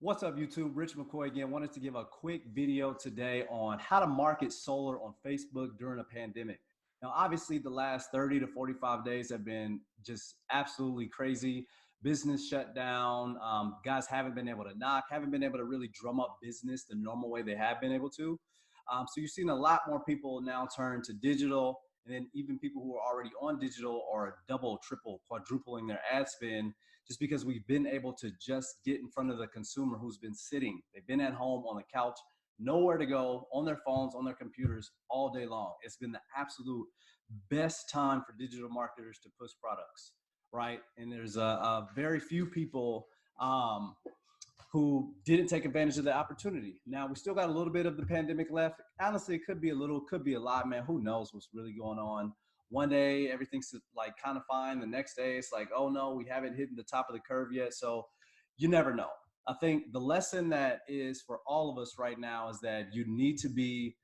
What's up, YouTube? Rich McCoy again. Wanted to give a quick video today on how to market solar on Facebook during a pandemic. Now, obviously, the last 30 to 45 days have been just absolutely crazy. Business shut down. Guys haven't been able to knock, haven't been able to really drum up business the normal way they have been able to. So you're seeing a lot more people now turn to digital, and then even people who are already on digital are double, triple, quadrupling their ad spend just because we've been able to just get in front of the consumer who's been sitting. They've been at home on the couch, nowhere to go, on their phones, on their computers all day long. It's been the absolute best time for digital marketers to push products, right? And there's a very few people who didn't take advantage of the opportunity. Now we still got a little bit of the pandemic left. Honestly, it could be a little, could be a lot, man. Who knows what's really going on? One day everything's like kind of fine. The next day it's like, oh no, we haven't hit the top of the curve yet. So you never know. I think the lesson that is for all of us right now is that you need to be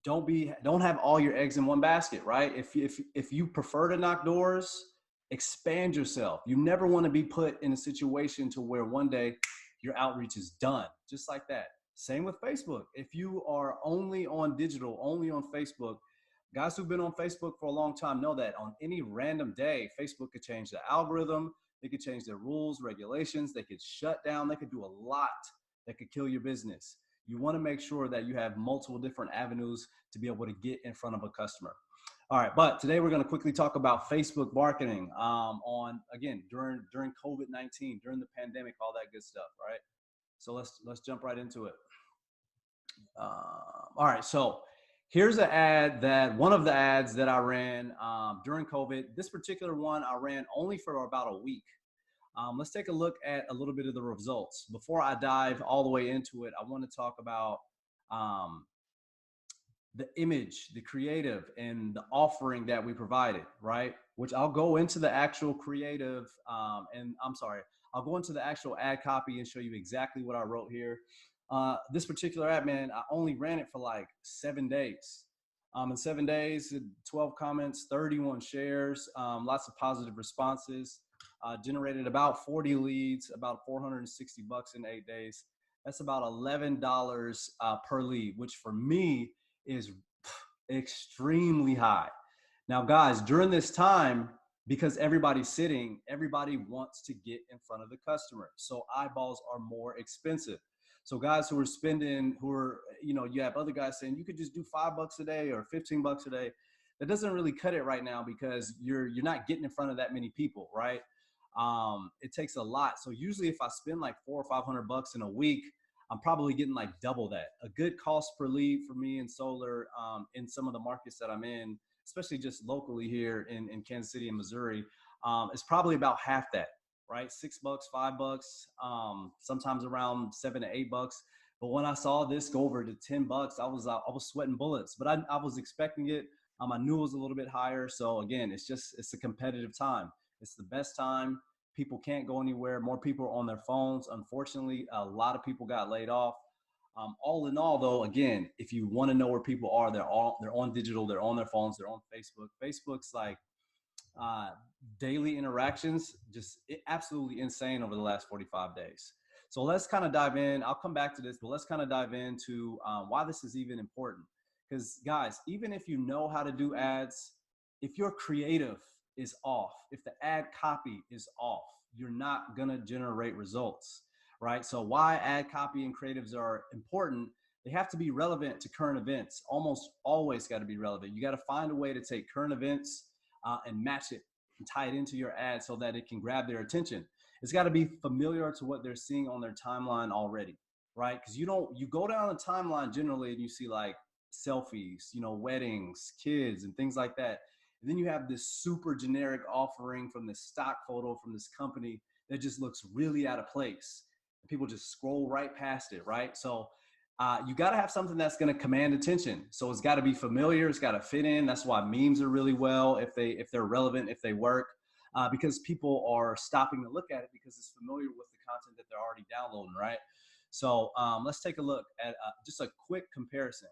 don't have all your eggs in one basket, right? If you prefer to knock doors, expand yourself. You never want to be put in a situation to where one day your outreach is done, just like that. Same with Facebook. If you are only on digital, only on Facebook, guys who've been on Facebook for a long time know that on any random day, Facebook could change the algorithm, they could change their rules, regulations, they could shut down, they could do a lot that could kill your business. You want to make sure that you have multiple different avenues to be able to get in front of a customer. All right, but today we're going to quickly talk about Facebook marketing on again during COVID-19, during the pandemic, all that good stuff. Right. So let's jump right into it. All right, so here's an ad that one of the ads that I ran during COVID. This particular one I ran only for about a week. Let's take a look at a little bit of the results. Before I dive all the way into it, I want to talk about um, the image, the creative, and the offering that we provided, right? Which I'll go into the actual creative, and I'm sorry, I'll go into the actual ad copy and show you exactly what I wrote here. This particular ad, man, I only ran it for like 7 days. In 7 days, 12 comments, 31 shares, lots of positive responses, generated about 40 leads, about 460 bucks in 8 days. That's about $11 per lead, which for me is extremely high. Now, guys, during this time, because everybody's sitting, everybody wants to get in front of the customer. So eyeballs are more expensive. So guys who are spending, you have other guys saying you could just do $5 a day or 15 bucks a day. That doesn't really cut it right now because you're not getting in front of that many people, right? It takes a lot. So usually if I spend like 400 or 500 bucks in a week, I'm probably getting like double that. A good cost per lead for me in solar in some of the markets that I'm in, especially just locally here in Kansas City and Missouri, is probably about half that, right? $6, $5, sometimes around $7 to $8. But when I saw this go over to $10, I was sweating bullets. But I was expecting it. I knew it was a little bit higher. So again, it's a competitive time. It's the best time. People can't go anywhere. More people are on their phones. Unfortunately, a lot of people got laid off. All in all, though, again, if you want to know where people are, they're on digital, they're on their phones, they're on Facebook. Facebook's like uh, daily interactions, just absolutely insane over the last 45 days. So let's kind of dive in. I'll come back to this, but let's kind of dive into why this is even important. Because guys, even if you know how to do ads, if your creative is off, if the ad copy is off, you're not gonna generate results, right? So why ad copy and creatives are important, they have to be relevant to current events. Almost always got to be relevant. You got to find a way to take current events and match it and tie it into your ad so that it can grab their attention. It's got to be familiar to what they're seeing on their timeline already, right? Because you go down the timeline generally and you see like selfies, weddings, kids, and things like that. And then you have this super generic offering from this stock photo from this company that just looks really out of place. People just scroll right past it, right? So you got to have something that's going to command attention. So it's got to be familiar. It's got to fit in. That's why memes are really well if they're relevant, if they work, because people are stopping to look at it because it's familiar with the content that they're already downloading, right? So let's take a look at just a quick comparison.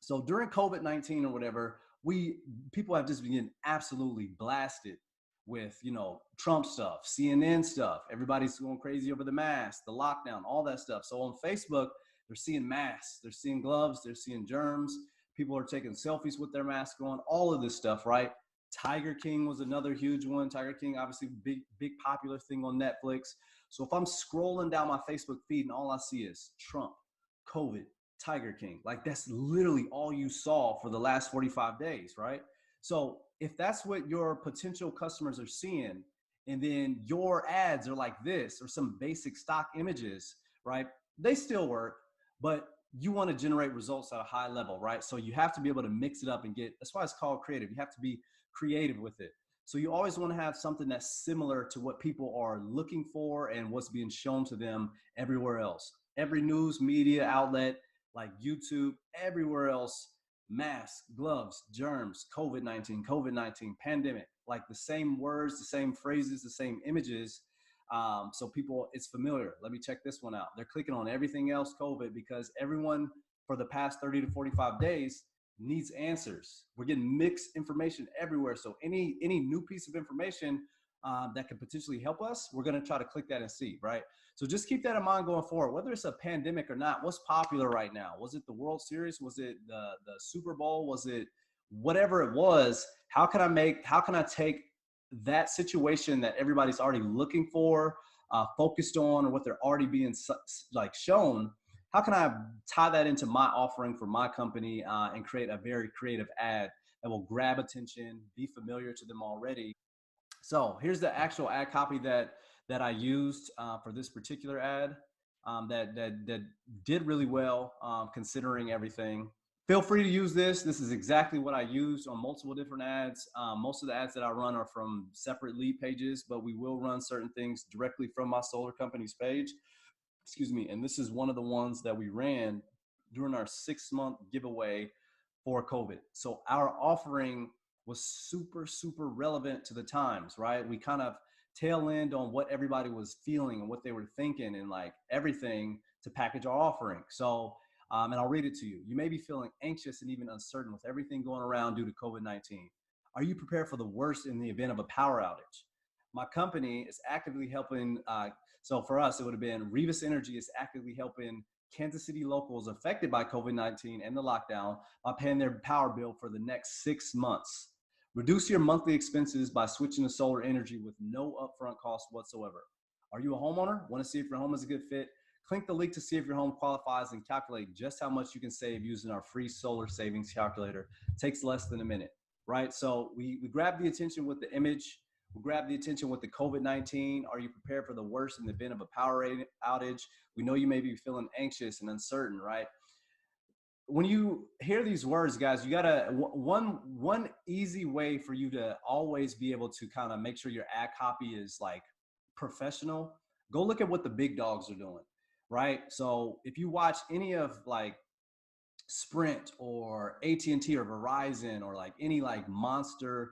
So during COVID-19 or whatever, people have just been getting absolutely blasted with, you know, Trump stuff, CNN stuff. Everybody's going crazy over the mask, the lockdown, all that stuff. So on Facebook, they're seeing masks, they're seeing gloves, they're seeing germs. People are taking selfies with their mask on, all of this stuff, right? Tiger King was another huge one. Tiger King, obviously, big popular thing on Netflix. So if I'm scrolling down my Facebook feed and all I see is Trump, COVID, Tiger King, like that's literally all you saw for the last 45 days, right? So if that's what your potential customers are seeing, and then your ads are like this or some basic stock images, right? They still work, but you want to generate results at a high level, right? So you have to be able to mix it up and get, that's why it's called creative. You have to be creative with it. So you always want to have something that's similar to what people are looking for and what's being shown to them everywhere else. Every news media outlet like YouTube, everywhere else, masks, gloves, germs, COVID-19, pandemic, like the same words, the same phrases, the same images. So people, it's familiar. Let me check this one out. They're clicking on everything else COVID because everyone for the past 30 to 45 days needs answers. We're getting mixed information everywhere. So any new piece of information that could potentially help us, we're going to try to click that and see, right? So just keep that in mind going forward. Whether it's a pandemic or not, what's popular right now? Was it the World Series? Was it the Super Bowl? Was it whatever it was? How can I take that situation that everybody's already looking for, focused on, or what they're already being like shown? How can I tie that into my offering for my company and create a very creative ad that will grab attention, be familiar to them already? So here's the actual ad copy that I used for this particular ad that did really well considering everything. Feel free to use this. This is exactly what I used on multiple different ads. Most of the ads that I run are from separate lead pages, but we will run certain things directly from my solar company's page. Excuse me. And this is one of the ones that we ran during our 6-month giveaway for COVID. So our offering was super relevant to the times, right? We kind of tail end on what everybody was feeling and what they were thinking and like everything to package our offering. So, and I'll read it to you. You may be feeling anxious and even uncertain with everything going around due to COVID-19. Are you prepared for the worst in the event of a power outage? My company is actively helping. So for us, it would have been Revis Energy is actively helping Kansas City locals affected by COVID-19 and the lockdown by paying their power bill for the next 6 months. Reduce your monthly expenses by switching to solar energy with no upfront cost whatsoever. Are you a homeowner? Want to see if your home is a good fit? Click the link to see if your home qualifies and calculate just how much you can save using our free solar savings calculator. It takes less than a minute, right? So we grab the attention with the image. We grab the attention with the COVID-19. Are you prepared for the worst in the event of a power outage? We know you may be feeling anxious and uncertain, right? When you hear these words, guys, you gotta one easy way for you to always be able to kind of make sure your ad copy is like professional. Go look at what the big dogs are doing, right? So if you watch any of like Sprint or AT&T or Verizon or like any like monster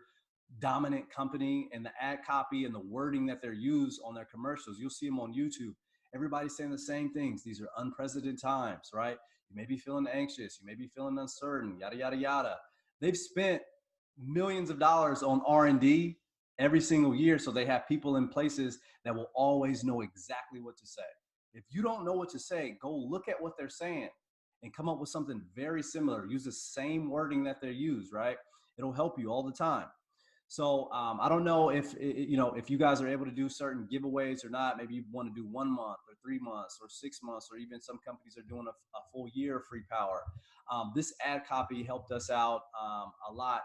dominant company and the ad copy and the wording that they're used on their commercials, you'll see them on YouTube. Everybody's saying the same things. These are unprecedented times, right? You may be feeling anxious. You may be feeling uncertain, yada, yada, yada. They've spent millions of dollars on R&D every single year. So they have people in places that will always know exactly what to say. If you don't know what to say, go look at what they're saying and come up with something very similar. Use the same wording that they use, right? It'll help you all the time. So I don't know if if you guys are able to do certain giveaways or not. Maybe you want to do 1 month or 3 months or 6 months, or even some companies are doing a full year of free power. This ad copy helped us out a lot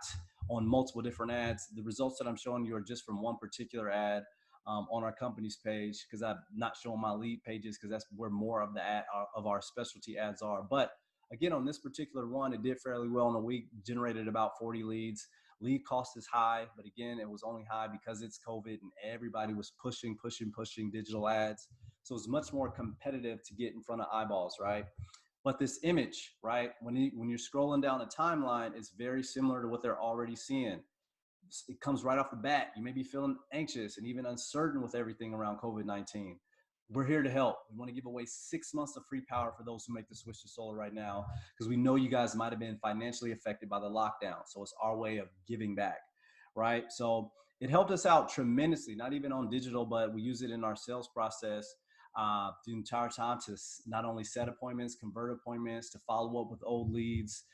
on multiple different ads. The results that I'm showing you are just from one particular ad on our company's page, because I'm not showing my lead pages because that's where more of the of our specialty ads are. But again, on this particular one, it did fairly well in a week, generated about 40 leads. Lead cost is high, but again, it was only high because it's COVID and everybody was pushing digital ads. So it's much more competitive to get in front of eyeballs, right? But this image, right, when you're scrolling down a timeline, it's very similar to what they're already seeing. It comes right off the bat. You may be feeling anxious and even uncertain with everything around COVID-19. We're here to help. We want to give away 6 months of free power for those who make the switch to solar right now, because we know you guys might have been financially affected by the lockdown. So it's our way of giving back, right? So it helped us out tremendously, not even on digital, but we use it in our sales process the entire time to not only set appointments, convert appointments, to follow up with old leads.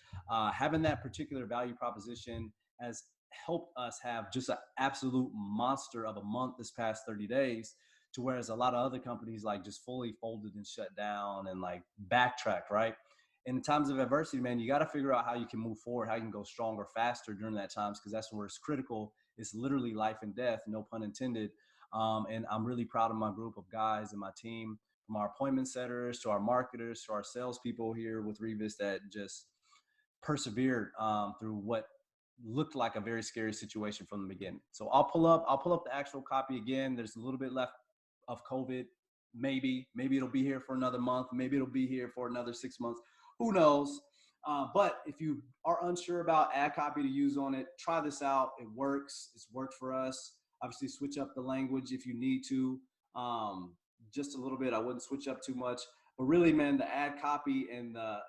Having that particular value proposition has helped us have just an absolute monster of a month this past 30 days, to whereas a lot of other companies like just fully folded and shut down and like backtracked, right? In times of adversity, man, you got to figure out how you can move forward, how you can go stronger, faster during that times, because that's where it's critical. It's literally life and death, no pun intended. And I'm really proud of my group of guys and my team, from our appointment setters to our marketers to our salespeople here with Revis, that just persevered through what looked like a very scary situation from the beginning. So I'll pull up the actual copy again. There's a little bit left of COVID. Maybe it'll be here for another month. Maybe it'll be here for another 6 months. Who knows? But if you are unsure about ad copy to use on it, try this out. It works. It's worked for us. Obviously, switch up the language if you need to, just a little bit. I wouldn't switch up too much. But really, man, the ad copy and the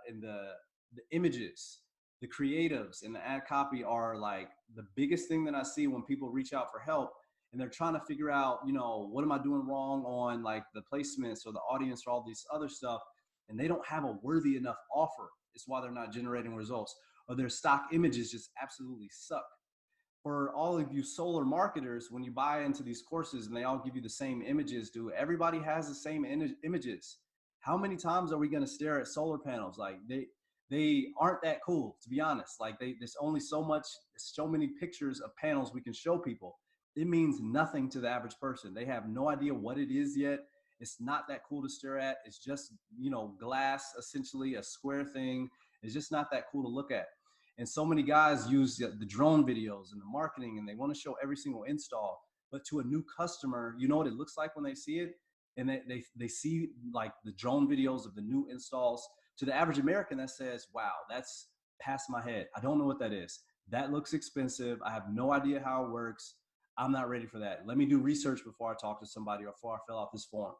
images, the creatives and the ad copy are like the biggest thing that I see when people reach out for help and they're trying to figure out, what am I doing wrong on like the placements or the audience or all this other stuff, and they don't have a worthy enough offer. It's why they're not generating results, or their stock images just absolutely suck. For all of you solar marketers, when you buy into these courses and they all give you the same images, everybody has the same images. How many times are we going to stare at solar panels? Like they aren't that cool, to be honest. Like there's only so many pictures of panels we can show people. It means nothing to the average person. They have no idea what it is yet. It's not that cool to stare at. It's just, glass, essentially a square thing. It's just not that cool to look at. And so many guys use the drone videos and the marketing, and they want to show every single install. But to a new customer, you know what it looks like when they see it? And they see like the drone videos of the new installs. To the average American, that says, wow, that's past my head. I don't know what that is. That looks expensive. I have no idea how it works. I'm not ready for that. Let me do research before I talk to somebody or before I fill out this form.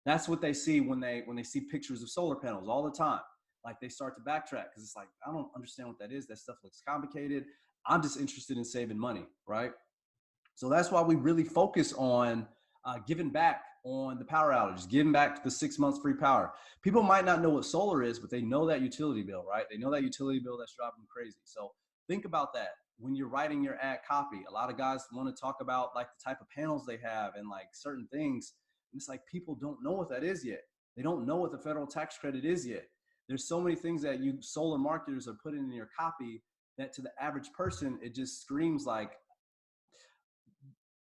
That's what they see when they see pictures of solar panels all the time. Like they start to backtrack because it's like, I don't understand what that is. That stuff looks complicated. I'm just interested in saving money, right? So that's why we really focus on giving back on the power outages, giving back the 6 months free power. People might not know what solar is, but they know that utility bill, right? They know that utility bill that's driving them crazy. So think about that when you're writing your ad copy. A lot of guys want to talk about like the type of panels they have and like certain things. And it's like people don't know what that is yet. They don't know what the federal tax credit is yet. There's so many things that you solar marketers are putting in your copy that to the average person, it just screams like,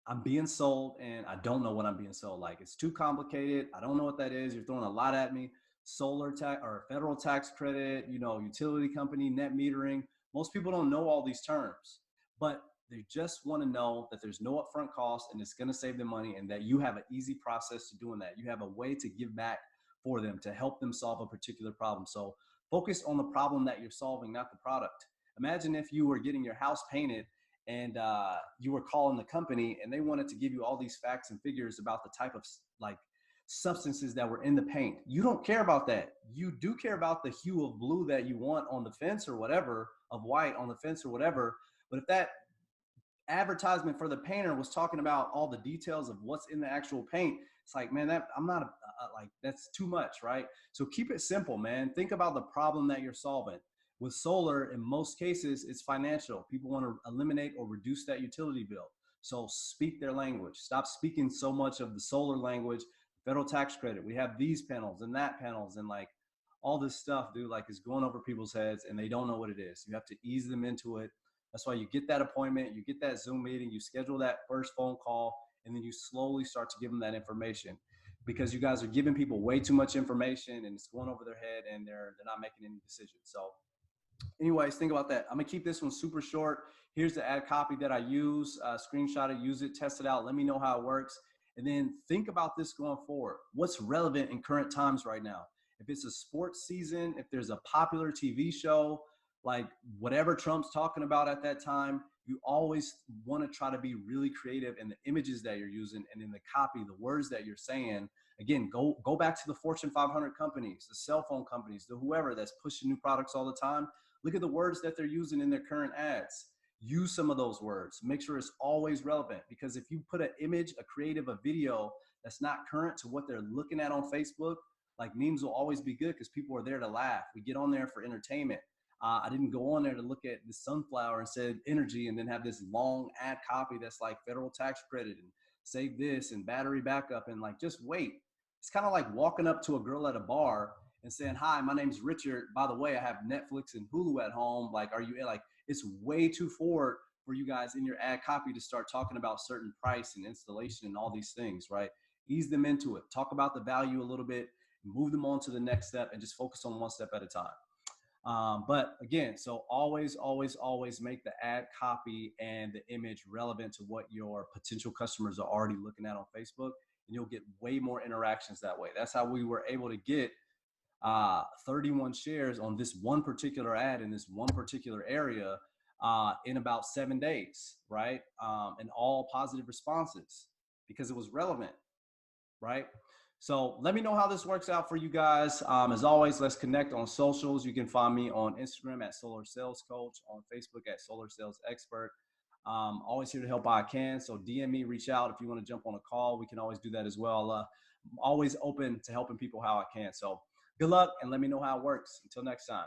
I'm being sold and I don't know what I'm being sold. Like it's too complicated. I don't know what that is. You're throwing a lot at me. Solar tax or federal tax credit, utility company, net metering. Most people don't know all these terms, but they just want to know that there's no upfront cost and it's going to save them money, and that you have an easy process to doing that. You have a way to give back for them to help them solve a particular problem. So focus on the problem that you're solving, not the product. Imagine if you were getting your house painted and you were calling the company and they wanted to give you all these facts and figures about the type of like substances that were in the paint. You don't care about that. You do care about the hue of blue that you want on the fence or whatever, of white on the fence or whatever. But if that advertisement for the painter was talking about all the details of what's in the actual paint, it's like, man, that I'm not like, that's too much, right? So keep it simple, man. Think about the problem that you're solving. With solar, in most cases, it's financial. People want to eliminate or reduce that utility bill. So speak their language. Stop speaking so much of the solar language, federal tax credit. We have these panels and that panels and like all this stuff, dude, like is going over people's heads and they don't know what it is. You have to ease them into it. That's why you get that appointment, you get that Zoom meeting, you schedule that first phone call, and then you slowly start to give them that information, because you guys are giving people way too much information and it's going over their head and they're not making any decisions. So anyways, think about that. I'm gonna keep this one super short. Here's the ad copy that I use, screenshot it, use it, test it out. Let me know how it works. And then think about this going forward. What's relevant in current times right now? If it's a sports season, if there's a popular TV show, like whatever Trump's talking about at that time, you always want to try to be really creative in the images that you're using and in the copy, the words that you're saying. Again, go back to the Fortune 500 companies, the cell phone companies, the whoever that's pushing new products all the time. Look at the words that they're using in their current ads. use some of those words. Make sure it's always relevant, because if you put an image, a creative, a video that's not current to what they're looking at on Facebook, like memes will always be good because people are there to laugh. We get on there for entertainment. I didn't go on there to look at the sunflower and said energy and then have this long ad copy that's like federal tax credit and save this and battery backup and like just wait. It's kind of like walking up to a girl at a bar and saying, "Hi, my name's Richard. By the way, I have Netflix and Hulu at home. Like, are you like?" It's way too forward for you guys in your ad copy to start talking about certain price and installation and all these things, right? Ease them into it. Talk about the value a little bit, move them on to the next step, and just focus on one step at a time. But again, so always make the ad copy and the image relevant to what your potential customers are already looking at on Facebook, and you'll get way more interactions that way. That's how we were able to get 31 shares on this one particular ad in this one particular area in about 7 days, right? And all positive responses because it was relevant, right? So let me know how this works out for you guys. As always, let's connect on socials. You can find me on Instagram at Solar Sales Coach, on Facebook at Solar Sales Expert. Always here to help I can. So DM me, reach out if you want to jump on a call. We can always do that as well. I'm always open to helping people how I can. So good luck and let me know how it works. Until next time.